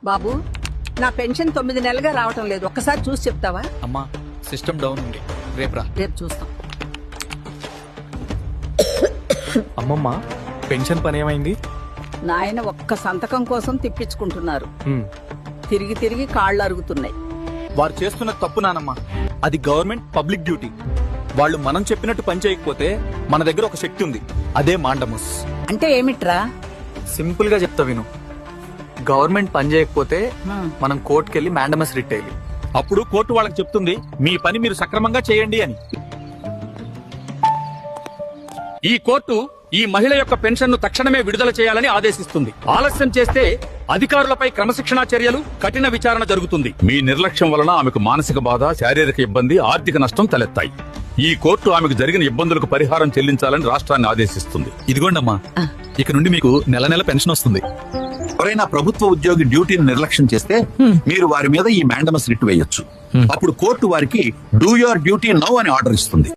బాబు, నా పెన్షన్ 9 నెలలుగా రావటం లేదు. ఒక్కసారి చూసి చెప్తావా? అమ్మా సిస్టమ్ డౌన్ ఉంది, రేపురా. రేపు చూస్తాం. అమ్మమ్మ పెన్షన్ పని ఏమైంది? నాయన ఒక్క సంతకం కోసం తిప్పించుకుంటున్నారు. తిరిగి తిరిగి కాళ్ళు అరుగుతున్నాయి. వారు చేస్తున్న తప్పు నానమ్మా. అది గవర్నమెంట్ పబ్లిక్ డ్యూటీ. వాళ్ళు మనం చెప్పినట్టు పని చేయకపోతే మన దగ్గర ఒక శక్తి ఉంది, అదే మాండమస్. అంటే ఏమిట్రా? సింపుల్ గా చెప్తా విను. గవర్నమెంట్ పని చేయకపోతే మనం కోర్టుకెళ్లి మాండమస్ రిట్ అయ్యి, అప్పుడు కోర్టు వాళ్ళకి చెప్తుంది మీ పని మీరు సక్రమంగా చేయండి అని. ఈ కోర్టు ఈ మహిళ యొక్క పెన్షన్ ను తక్షణమే విడుదల చేయాలని ఆదేశిస్తుంది. ఆలస్యం చేస్తే అధికారులపై క్రమశిక్షణా చర్యలు, కఠిన విచారణ జరుగుతుంది. మీ నిర్లక్ష్యం వలన ఆమెకు మానసిక బాధ, శారీరక ఇబ్బంది, ఆర్థిక నష్టం తలెత్తాయి. ఈ కోర్టు ఆమెకు జరిగిన ఇబ్బందులకు పరిహారం చెల్లించాలని రాష్ట్రాన్ని ఆదేశిస్తుంది. ఇదిగోండమ్మా, ఇక నుండి మీకు నెల నెల పెన్షన్ వస్తుంది. ఎవరైనా ప్రభుత్వ ఉద్యోగి డ్యూటీని నిర్లక్ష్యం చేస్తే మీరు వారి మీద ఈ మాండమస్ రిట్ వేయొచ్చు. అప్పుడు కోర్టు వారికి డూ యువర్ డ్యూటీ నౌ అని ఆర్డర్ ఇస్తుంది.